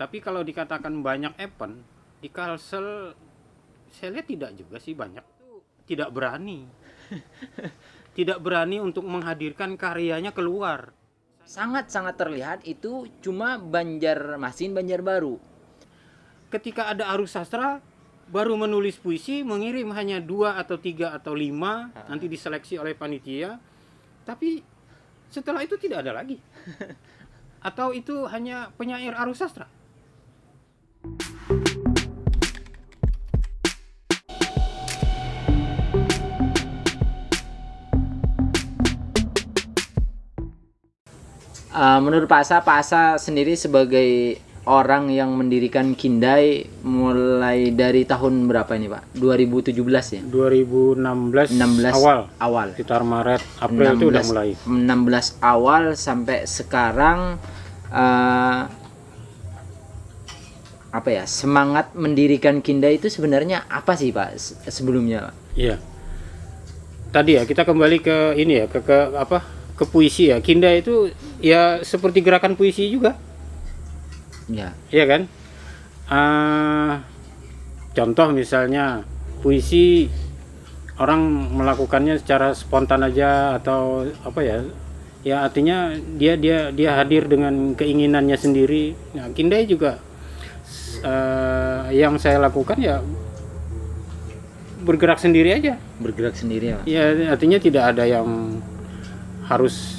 Tapi kalau dikatakan banyak event di Kalsel, saya lihat tidak juga sih banyak. Tidak berani. Tidak berani untuk menghadirkan karyanya keluar. Sangat-sangat terlihat itu cuma Banjarmasin, Banjarbaru. Ketika ada arus sastra, baru menulis puisi, mengirim hanya 2 atau 3 atau 5, nanti diseleksi oleh panitia. Tapi setelah itu tidak ada lagi. Atau itu hanya penyair arus sastra. Menurut Pak Asa sendiri sebagai orang yang mendirikan Kindai mulai dari tahun berapa ini Pak? 2017 ya? 2016 awal. Sekitar Maret, April 16, itu udah mulai. 16 awal sampai sekarang semangat mendirikan Kindai itu sebenarnya apa sih Pak sebelumnya Pak? Iya. Tadi ya kita kembali ke ini ya, ke puisi ya. Kindai itu ya seperti gerakan puisi juga. Ya. Iya kan? Contoh misalnya puisi orang melakukannya secara spontan aja atau apa ya? Ya artinya dia hadir dengan keinginannya sendiri. Nah, Kindai juga yang saya lakukan ya bergerak sendiri aja. Bergerak sendiri ya. Ya artinya tidak ada yang harus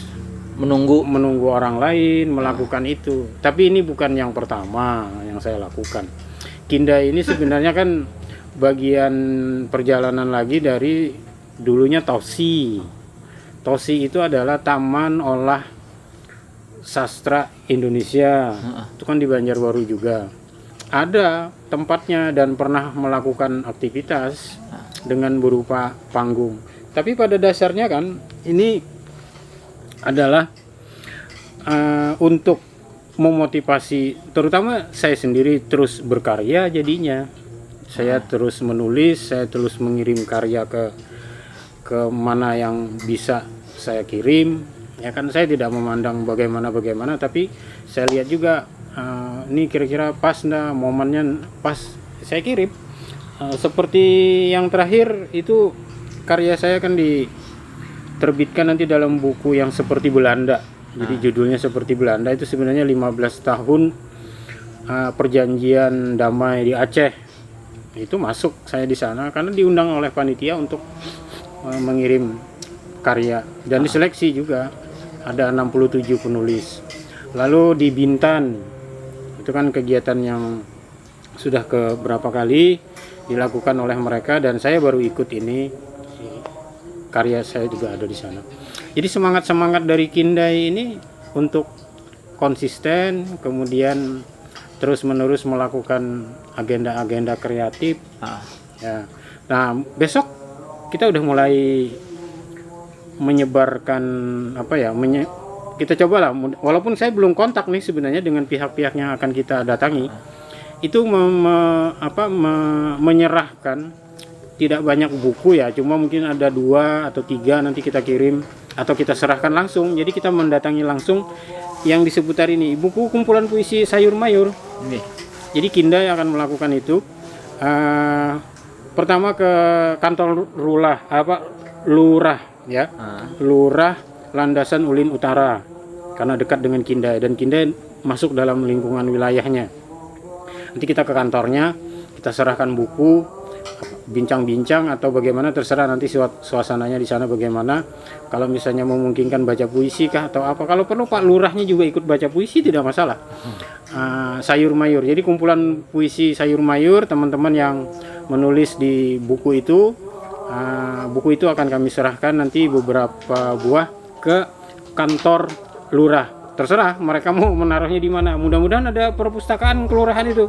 menunggu orang lain melakukan itu. Tapi ini bukan yang pertama yang saya lakukan. Kindai ini sebenarnya kan bagian perjalanan lagi dari dulunya TOSI. TOSI itu adalah Taman Olah Sastra Indonesia. Itu kan di Banjarbaru juga. Ada tempatnya dan pernah melakukan aktivitas dengan berupa panggung. Tapi pada dasarnya kan ini adalah untuk memotivasi, terutama saya sendiri terus berkarya jadinya. Saya terus menulis, saya terus mengirim karya ke mana yang bisa saya kirim. Ya kan saya tidak memandang bagaimana, tapi saya lihat juga ini kira-kira pas enggak, momennya pas saya kirim. Seperti yang terakhir itu karya saya kan diterbitkan nanti dalam buku yang seperti Belanda. Jadi judulnya seperti Belanda, itu sebenarnya 15 tahun perjanjian damai di Aceh. Itu masuk saya di sana karena diundang oleh panitia untuk mengirim karya dan diseleksi juga. Ada 67 penulis. Lalu di Bintan, itu kan kegiatan yang sudah ke berapa kali dilakukan oleh mereka dan saya baru ikut ini. Karya saya juga ada di sana. Jadi semangat dari Kindai ini untuk konsisten, kemudian terus-menerus melakukan agenda-agenda kreatif. Ya. Nah, besok kita udah mulai menyebarkan kita cobalah, walaupun saya belum kontak nih sebenarnya dengan pihak-pihak yang akan kita datangi. Itu menyerahkan tidak banyak buku ya, cuma mungkin ada 2 atau 3 nanti kita kirim atau kita serahkan langsung. Jadi kita mendatangi langsung yang di seputar ini, buku kumpulan puisi Sayur Mayur. Jadi Kindai akan melakukan itu. Pertama ke kantor lurah ya, Lurah Landasan Ulin Utara, karena dekat dengan Kindai dan Kindai masuk dalam lingkungan wilayahnya. Nanti kita ke kantornya, kita serahkan buku, bincang-bincang atau bagaimana, terserah nanti suasananya di sana bagaimana. Kalau misalnya memungkinkan baca puisi kah atau apa, kalau perlu Pak Lurahnya juga ikut baca puisi tidak masalah. Sayur Mayur, jadi kumpulan puisi Sayur Mayur, teman-teman yang menulis di buku itu akan kami serahkan nanti beberapa buah ke kantor lurah. Terserah mereka mau menaruhnya di mana. Mudah-mudahan ada perpustakaan kelurahan itu.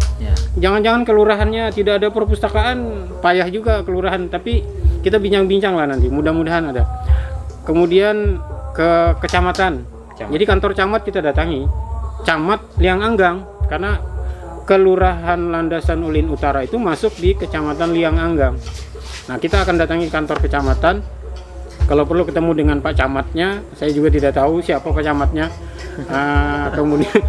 Jangan-jangan kelurahannya tidak ada perpustakaan, payah juga kelurahan. Tapi kita bincang-bincang lah nanti. Mudah-mudahan ada. Kemudian ke kecamatan. Jadi kantor camat kita datangi. Camat Liang Anggang, karena kelurahan Landasan Ulin Utara itu masuk di kecamatan Liang Anggang. Nah, kita akan datangi kantor kecamatan. Kalau perlu ketemu dengan Pak Camatnya, saya juga tidak tahu siapa Pak Camatnya. Kemudian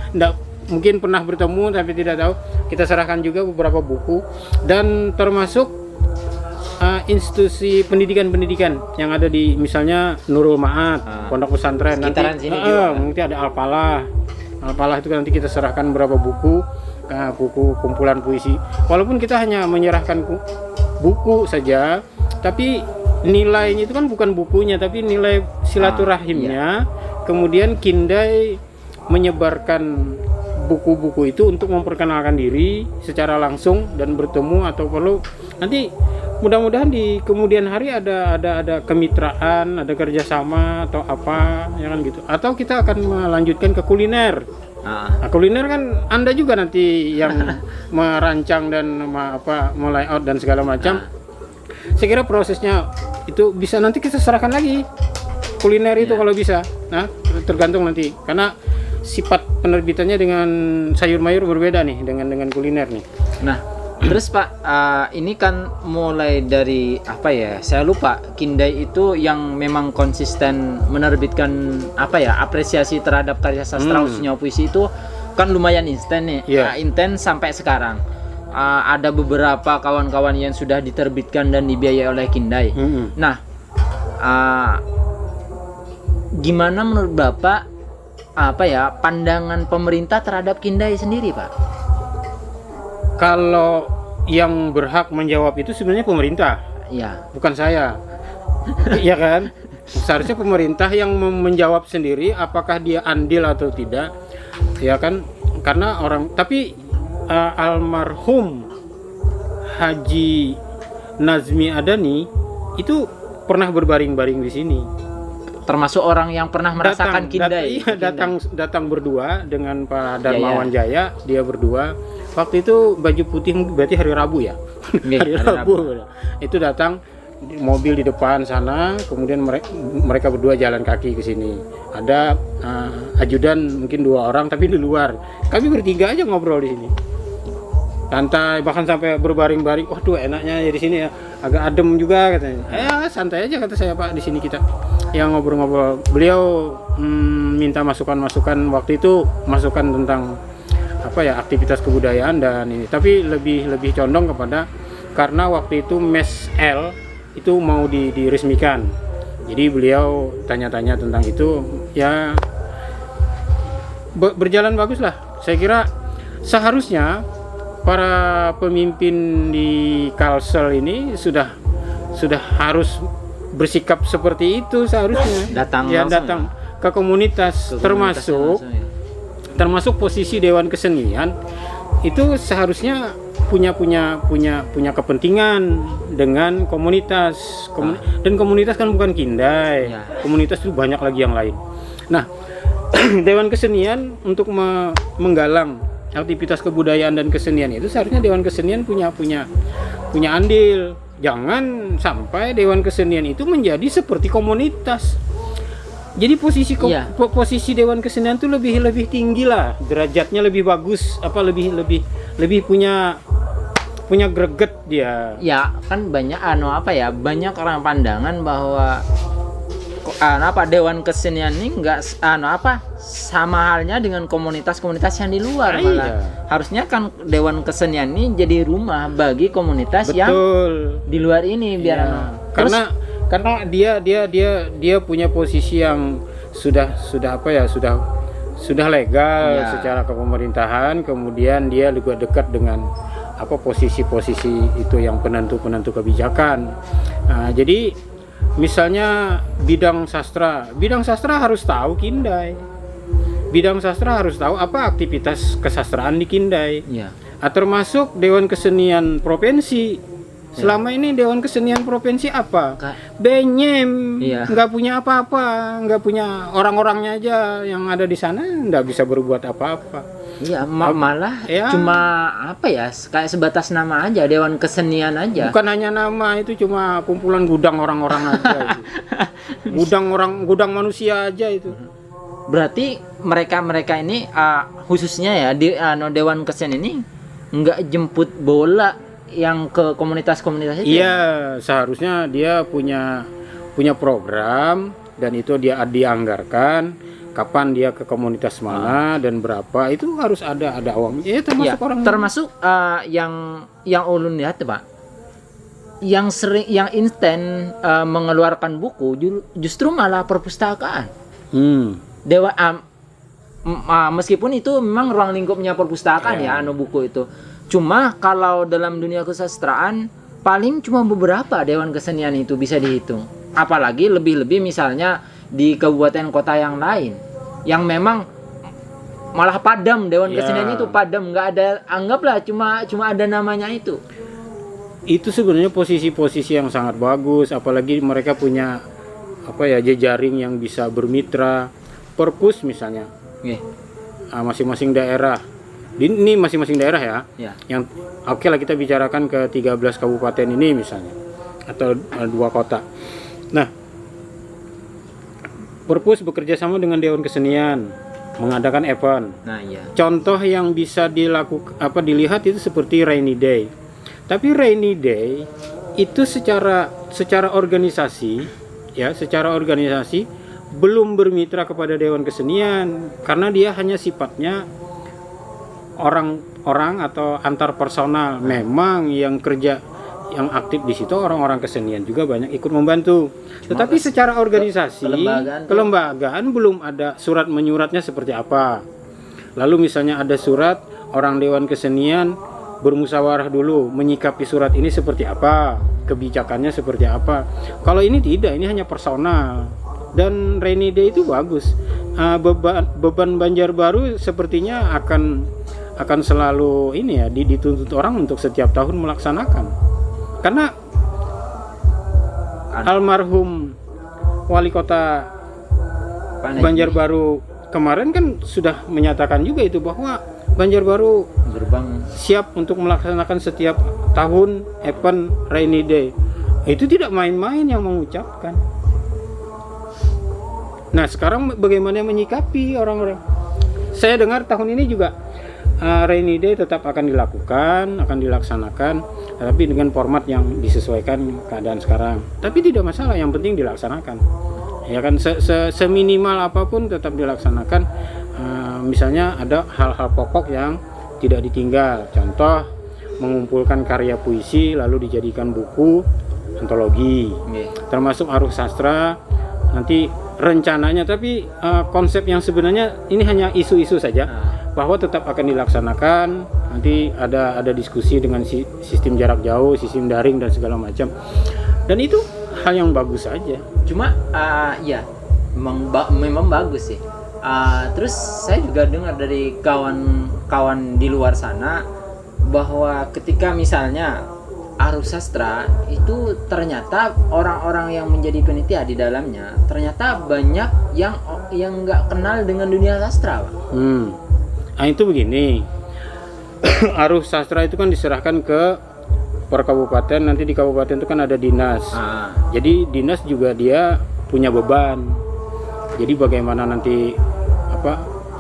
mungkin pernah bertemu tapi tidak tahu, kita serahkan juga beberapa buku dan termasuk institusi pendidikan yang ada di misalnya Nurul Ma'at, pondok pesantren nanti sini juga. nanti ada Al-Falah itu nanti kita serahkan beberapa buku kumpulan puisi. Walaupun kita hanya menyerahkan buku saja, tapi nilainya itu kan bukan bukunya tapi nilai silaturahimnya. Kemudian Kindai menyebarkan buku-buku itu untuk memperkenalkan diri secara langsung dan bertemu, atau perlu nanti mudah-mudahan di kemudian hari ada kemitraan, ada kerjasama atau apa, ya kan gitu. Atau kita akan melanjutkan ke kuliner. Nah, kuliner kan Anda juga nanti yang merancang dan layout dan segala macam. Saya kira prosesnya itu bisa nanti kita serahkan lagi kuliner itu kalau bisa. Nah, tergantung nanti karena sifat penerbitannya dengan sayur mayur berbeda nih dengan kuliner nih. Nah, terus Pak, ini kan mulai dari saya lupa, Kindai itu yang memang konsisten menerbitkan apresiasi terhadap karya sastra khususnya puisi itu kan lumayan instan nih. Intens sampai sekarang. Ada beberapa kawan-kawan yang sudah diterbitkan dan dibiayai oleh Kindai. Nah, gimana menurut Bapak pandangan pemerintah terhadap Kindai sendiri, Pak? Kalau yang berhak menjawab itu sebenarnya pemerintah, bukan saya. Iya kan? Seharusnya pemerintah yang menjawab sendiri apakah dia andil atau tidak, ya kan? Karena tapi almarhum Haji Nazmi Adani itu pernah berbaring-baring di sini. Termasuk orang yang pernah merasakan Kindai. Datang berdua dengan Pak Darmawan Jaya, dia berdua. Waktu itu baju putih berarti hari Rabu ya. Hari Rabu. Itu datang mobil di depan sana, kemudian mereka berdua jalan kaki ke sini. Ada ajudan mungkin 2 orang tapi di luar. Kami bertiga aja ngobrol di sini. Santai, bahkan sampai berbaring-baring. Waduh, enaknya ya di sini ya. Agak adem juga katanya. Santai aja kata saya, Pak, di sini kita yang ngobrol-ngobrol. Beliau minta masukan-masukan waktu itu, masukan tentang aktivitas kebudayaan dan ini. Tapi lebih condong kepada karena waktu itu Mes L itu mau diresmikan. Jadi beliau tanya-tanya tentang itu, ya berjalan bagus lah. Saya kira seharusnya para pemimpin di Kalsel ini sudah harus bersikap seperti itu seharusnya. Datang ke komunitas, termasuk posisi Dewan Kesenian itu seharusnya punya kepentingan dengan komunitas. Dan komunitas kan bukan Kindai. Komunitas itu banyak lagi yang lain. Nah, Dewan Kesenian untuk menggalang aktivitas kebudayaan dan kesenian itu seharusnya Dewan Kesenian punya andil. Jangan sampai Dewan Kesenian itu menjadi seperti komunitas. Jadi posisi Dewan Kesenian itu lebih tinggi lah, derajatnya lebih bagus, lebih punya greget dia. Ya, kan banyak banyak orang pandangan bahwa Dewan Kesenian ini enggak sama halnya dengan komunitas-komunitas yang di luar. Malah harusnya kan Dewan Kesenian ini jadi rumah bagi komunitas yang di luar ini biar karena dia punya posisi yang sudah legal secara kepemerintahan, kemudian dia juga dekat dengan posisi-posisi itu yang penentu kebijakan. Jadi misalnya bidang sastra harus tahu Kindai. Bidang sastra harus tahu apa aktivitas kesastraan di Kindai. Termasuk Dewan Kesenian Provinsi. Selama ini Dewan Kesenian Provinsi apa? Benyem, nggak punya apa-apa, nggak punya orang-orangnya aja yang ada di sana, nggak bisa berbuat apa-apa. Malah cuma kayak sebatas nama aja, Dewan Kesenian aja. Bukan hanya nama, itu cuma kumpulan gudang orang-orang aja. Gudang manusia aja itu. Berarti mereka ini khususnya Dewan Kesenian ini nggak jemput bola yang ke komunitas-komunitas itu. Iya, seharusnya dia punya program dan itu dia dianggarkan. kapan dia ke komunitas mana dan berapa, itu harus ada uang. Ya termasuk Ya, orang termasuk yang ulun lihat Pak, yang sering yang instan mengeluarkan buku justru malah perpustakaan. Dewa meskipun itu memang ruang lingkupnya perpustakaan ya anu buku itu. Cuma kalau dalam dunia kesastraan paling cuma beberapa dewan kesenian itu bisa dihitung. Apalagi lebih-lebih misalnya di kabupaten kota yang lain yang memang malah padam dewan kesenian itu padam, nggak ada, anggaplah cuma ada namanya itu. Itu sebenarnya posisi-posisi yang sangat bagus, apalagi mereka punya jejaring yang bisa bermitra. Perpus misalnya, masing-masing daerah, ini masing-masing daerah ya. Yang oke lah kita bicarakan ke 13 kabupaten ini misalnya, atau 2 kota. Nah, Perpus bekerja sama dengan Dewan Kesenian mengadakan event. Nah, iya. Contoh yang bisa dilihat itu seperti Rainy Day. Tapi Rainy Day itu secara organisasi belum bermitra kepada Dewan Kesenian, karena dia hanya sifatnya orang atau antar personal. Memang yang kerja yang aktif di situ orang-orang kesenian juga banyak ikut membantu. Tetapi secara organisasi kelembagaan belum ada surat menyuratnya seperti apa. Lalu misalnya ada surat, orang Dewan Kesenian bermusyawarah dulu menyikapi surat ini seperti apa, kebijakannya seperti apa. Kalau ini tidak, ini hanya personal. Dan Rainy Day itu bagus. Beban Banjarbaru sepertinya akan selalu dituntut orang untuk setiap tahun melaksanakan. Karena almarhum wali kota Banjarbaru kemarin kan sudah menyatakan juga itu, bahwa Banjarbaru siap untuk melaksanakan setiap tahun event Rainy Day. Itu tidak main-main yang mengucapkan. Nah, sekarang bagaimana menyikapi orang-orang? Saya dengar tahun ini juga Rainy Day tetap akan dilaksanakan, tapi dengan format yang disesuaikan keadaan sekarang. Tapi tidak masalah, yang penting dilaksanakan. Ya kan, seminimal apapun tetap dilaksanakan. Misalnya ada hal-hal pokok yang tidak ditinggal. Contoh, mengumpulkan karya puisi lalu dijadikan buku antologi. Termasuk Aruh Sastra nanti rencananya, tapi konsep yang sebenarnya ini hanya isu-isu saja, bahwa tetap akan dilaksanakan. Nanti ada diskusi dengan sistem jarak jauh, sistem daring dan segala macam. Dan itu hal yang bagus saja. Cuma memang bagus sih. Terus saya juga dengar dari kawan-kawan di luar sana bahwa ketika misalnya Aruh Sastra itu ternyata orang-orang yang menjadi penitia di dalamnya ternyata banyak yang nggak kenal dengan dunia sastra, Pak. Nah, itu begini. Aruh Sastra itu kan diserahkan ke per kabupaten. Nanti di kabupaten itu kan ada dinas. Jadi dinas juga dia punya beban. Jadi bagaimana nanti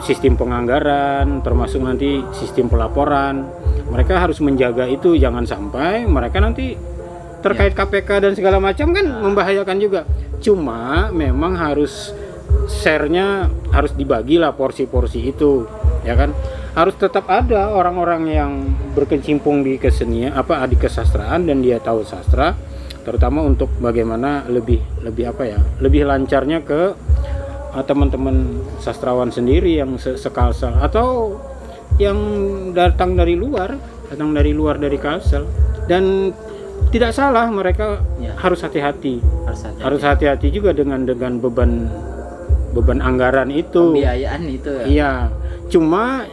sistem penganggaran, termasuk nanti sistem pelaporan. Mereka harus menjaga itu, jangan sampai mereka nanti terkait KPK dan segala macam kan membahayakan juga. Cuma memang harus share-nya harus dibagilah porsi-porsi itu, ya kan? Harus tetap ada orang-orang yang berkecimpung di kesenian, di kesastraan, dan dia tahu sastra, terutama untuk bagaimana lebih lancarnya ke teman-teman sastrawan sendiri yang sekalsel atau yang datang dari luar dari Kalsel. Dan tidak salah, mereka harus hati-hati juga dengan beban anggaran itu, pembiayaan itu ya. Iya, cuma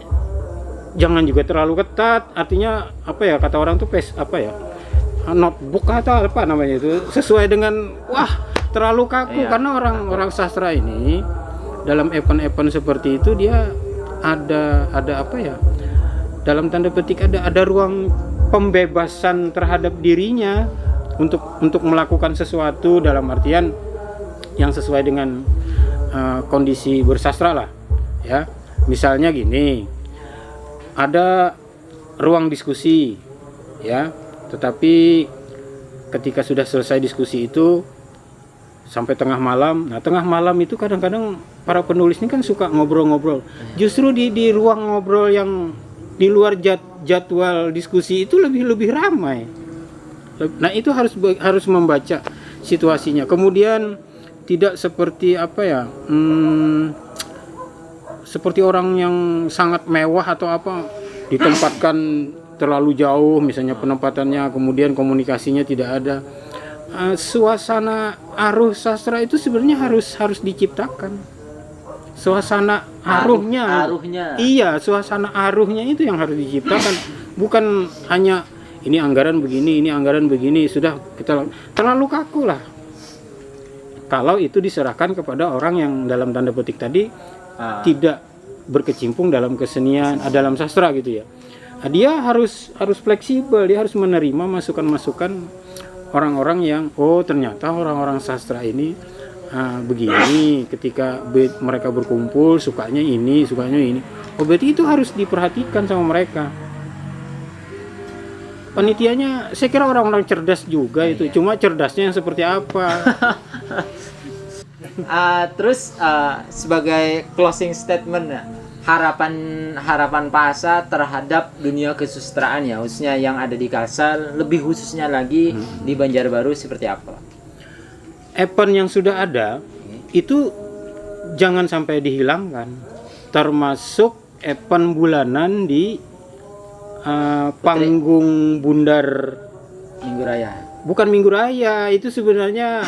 jangan juga terlalu ketat. Artinya kata orang tuh notebook atau apa namanya itu, sesuai dengan terlalu kaku. Karena orang sastra ini dalam event-event seperti itu dia ada dalam tanda petik ada ruang pembebasan terhadap dirinya untuk melakukan sesuatu dalam artian yang sesuai dengan kondisi bersastra lah, ya. Misalnya gini, ada ruang diskusi, ya, tetapi ketika sudah selesai diskusi itu sampai tengah malam. Nah, tengah malam itu kadang-kadang para penulis ini kan suka ngobrol-ngobrol. Justru di ruang ngobrol yang di luar jadwal diskusi itu lebih ramai. Nah, itu harus membaca situasinya. Kemudian tidak seperti apa ya? Seperti orang yang sangat mewah atau apa, ditempatkan terlalu jauh misalnya penempatannya, kemudian komunikasinya tidak ada. Suasana aruh sastra itu sebenarnya harus diciptakan. Suasana aruhnya. Iya, suasana aruhnya itu yang harus diciptakan. Bukan hanya ini anggaran begini, sudah kita terlalu kaku lah. Kalau itu diserahkan kepada orang yang dalam tanda petik tadi tidak berkecimpung dalam kesenian, dalam sastra gitu ya. Dia harus fleksibel, dia harus menerima masukan-masukan orang-orang yang ternyata orang-orang sastra ini begini, ketika mereka berkumpul sukanya ini. Berarti itu harus diperhatikan sama mereka. Panitianya saya kira orang-orang cerdas juga itu, cuma cerdasnya yang seperti apa. Terus sebagai closing statement, harapan Pak Asa terhadap dunia kesusastraan ya, khususnya yang ada di Kalsel, lebih khususnya lagi di Banjarbaru seperti apa? Event yang sudah ada itu jangan sampai dihilangkan, termasuk event bulanan di panggung Bundar Minggu Raya. Bukan Minggu Raya, itu sebenarnya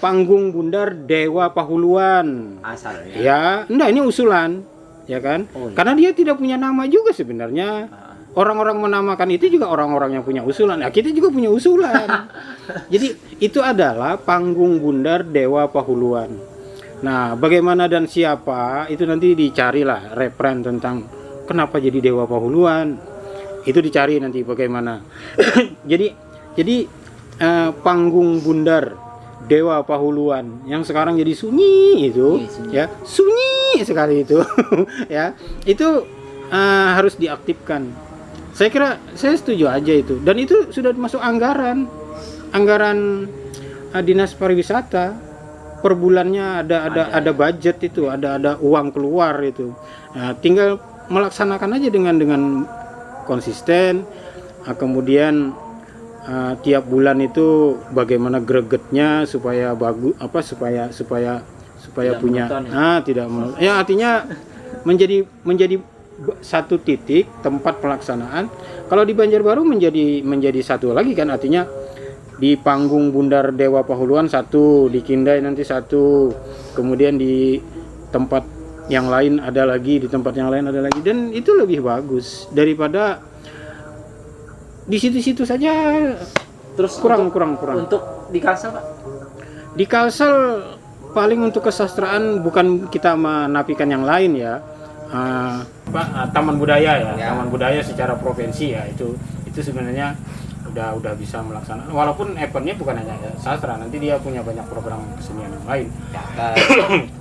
panggung Bundar Dewa Pahuluan. Asal ya. Ya, enggak, ini usulan, ya kan? Karena dia tidak punya nama juga sebenarnya. Orang-orang menamakan itu juga orang-orang yang punya usulan. Nah, kita juga punya usulan. Jadi itu adalah panggung Bundar Dewa Pahuluan. Nah, bagaimana dan siapa itu nanti dicarilah referen tentang kenapa jadi Dewa Pahuluan. Itu dicari nanti bagaimana. Jadi panggung Bundar Dewa Pahuluan yang sekarang jadi sunyi itu, ya sunyi sekali itu, ya itu harus diaktifkan. Saya kira saya setuju aja itu, dan itu sudah masuk anggaran dinas pariwisata per bulannya ada budget itu, ada uang keluar itu. Nah, tinggal melaksanakan aja dengan konsisten, kemudian tiap bulan itu bagaimana gregetnya supaya bagus, supaya tidak punya tidak ya, artinya menjadi satu titik tempat pelaksanaan. Kalau di Banjarbaru menjadi satu lagi kan, artinya di panggung Bundar Dewa Pahuluan satu, di Kindai nanti satu, kemudian di tempat yang lain ada lagi, di tempat yang lain ada lagi, dan itu lebih bagus daripada di situ-situ saja. Terus kurang. Untuk di Kalsel, Pak? Di Kalsel paling untuk kesastraan, bukan kita menafikan yang lain ya. Taman budaya ya. Taman budaya secara provinsi ya, itu sebenarnya udah bisa melaksanakan, walaupun eventnya bukan hanya sastra, nanti dia punya banyak program kesenian yang lain.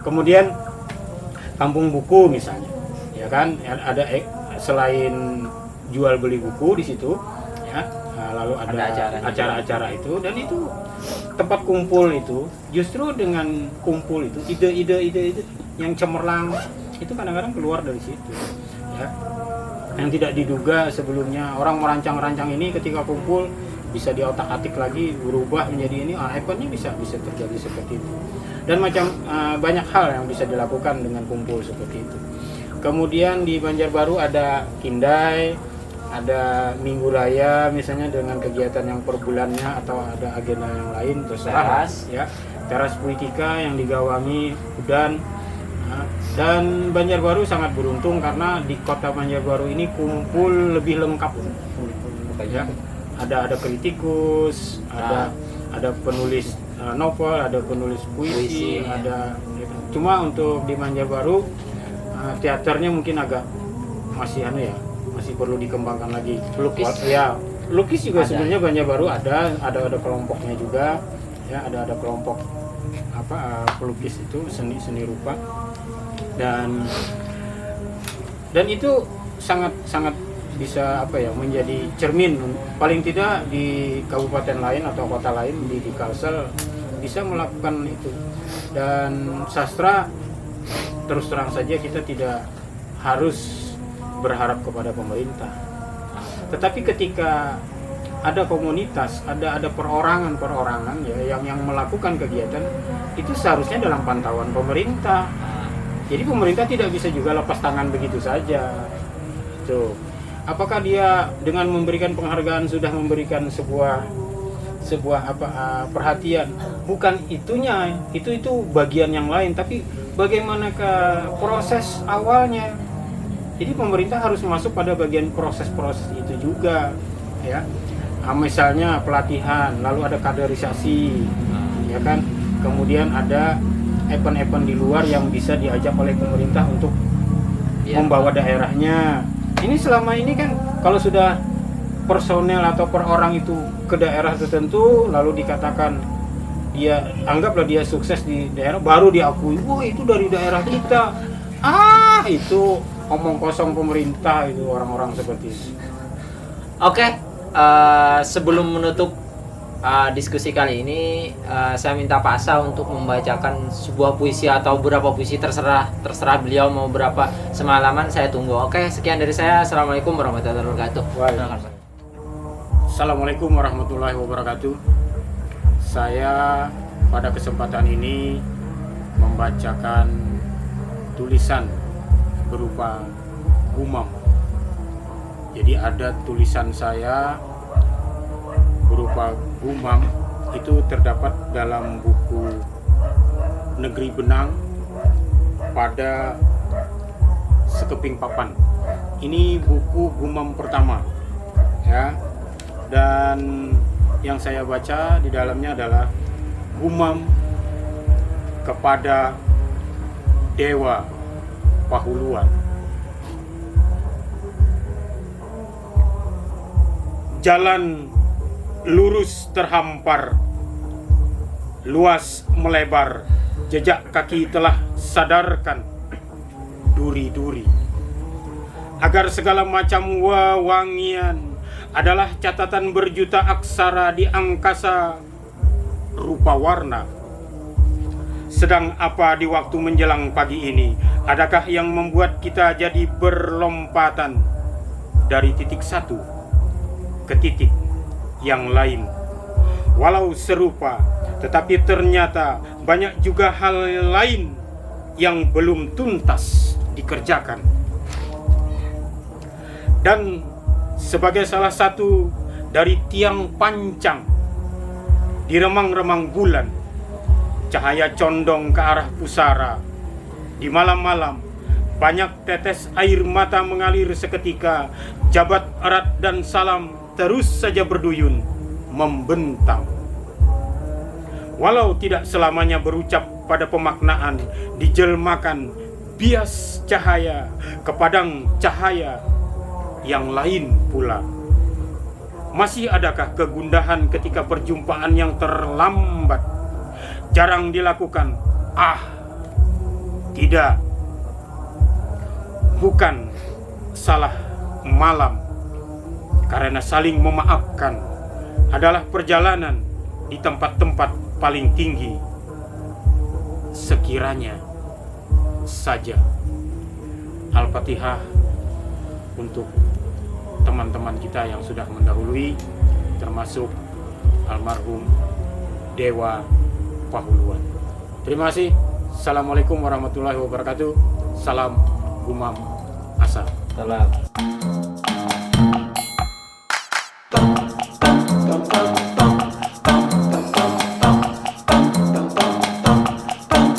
Kemudian kampung buku misalnya, ya kan, ada selain jual beli buku di situ, ya, lalu ada acara-acara itu, dan itu tempat kumpul itu. Justru dengan kumpul itu ide-ide yang cemerlang itu kadang-kadang keluar dari situ, ya, yang tidak diduga sebelumnya. Orang merancang ini ketika kumpul bisa diotak-atik lagi, berubah menjadi ini, eventnya bisa terjadi seperti itu. Dan banyak hal yang bisa dilakukan dengan kumpul seperti itu. Kemudian di Banjarbaru ada Kindai, ada Minggu Raya misalnya dengan kegiatan yang per bulannya, atau ada agenda yang lain, terserah ya. Teras Puitika yang digawangi Udan. Dan Banjarbaru sangat beruntung karena di kota Banjarbaru ini kumpul lebih lengkap, ya. Ada kritikus, ada penulis novel, ada penulis puisi, ada. Cuma untuk di Banjarbaru teaternya mungkin agak masih perlu dikembangkan lagi. Lukis juga sebenarnya Banjarbaru ada kelompoknya juga, ya, ada kelompok pelukis itu, seni rupa, dan itu sangat bisa menjadi cermin paling tidak di kabupaten lain atau kota lain di Kalsel. bisa melakukan itu. Dan sastra terus terang saja kita tidak harus berharap kepada pemerintah. Tetapi ketika ada komunitas, ada perorangan ya yang melakukan kegiatan, itu seharusnya dalam pantauan pemerintah. Jadi pemerintah tidak bisa juga lepas tangan begitu saja. Tuh. Apakah dia dengan memberikan penghargaan sudah memberikan sebuah perhatian? Bukan itunya, itu bagian yang lain, tapi bagaimana ke proses awalnya. Jadi pemerintah harus masuk pada bagian proses-proses itu juga, ya. Misalnya pelatihan, lalu ada kaderisasi, ya kan. Kemudian ada event-event di luar yang bisa diajak oleh pemerintah untuk membawa daerahnya. Ini selama ini kan kalau sudah personel atau per orang itu ke daerah tertentu, lalu dikatakan anggaplah dia sukses di daerah, baru diakui, wah itu dari daerah kita. Itu omong kosong pemerintah itu, orang-orang seperti itu. Oke, sebelum menutup diskusi kali ini, saya minta Pak Asa untuk membacakan sebuah puisi atau beberapa puisi, terserah beliau mau berapa, semalaman saya tunggu. Oke, sekian dari saya. Assalamualaikum warahmatullahi wabarakatuh. Assalamualaikum warahmatullahi wabarakatuh. Saya pada kesempatan ini membacakan tulisan berupa gumam. Jadi ada tulisan saya berupa gumam, itu terdapat dalam buku Negeri Benang pada sekeping papan. Ini buku gumam pertama, ya. Dan yang saya baca di dalamnya adalah gumam kepada Dewa Pahuluan. Jalan lurus terhampar, luas melebar, jejak kaki telah sadarkan duri-duri. Agar segala macam wewangian adalah catatan berjuta aksara di angkasa rupa warna. Sedang apa di waktu menjelang pagi ini? Adakah yang membuat kita jadi berlompatan dari titik satu ke titik yang lain? Walau serupa, tetapi ternyata banyak juga hal lain yang belum tuntas dikerjakan. Dan sebagai salah satu dari tiang pancang di remang-remang bulan, cahaya condong ke arah pusara. Di malam-malam, banyak tetes air mata mengalir seketika. Jabat erat dan salam terus saja berduyun, membentang. Walau tidak selamanya berucap pada pemaknaan, dijelmakan bias cahaya ke padang cahaya yang lain pula. Masih adakah kegundahan ketika perjumpaan yang terlambat jarang dilakukan? Tidak. Bukan salah malam, karena saling memaafkan adalah perjalanan di tempat-tempat paling tinggi. Sekiranya saja. Al-Fatihah untuk teman-teman kita yang sudah mendahului, termasuk almarhum Dewa Pahuluan. Terima kasih. Assalamualaikum warahmatullahi wabarakatuh. Salam Gumam Asa. Salam.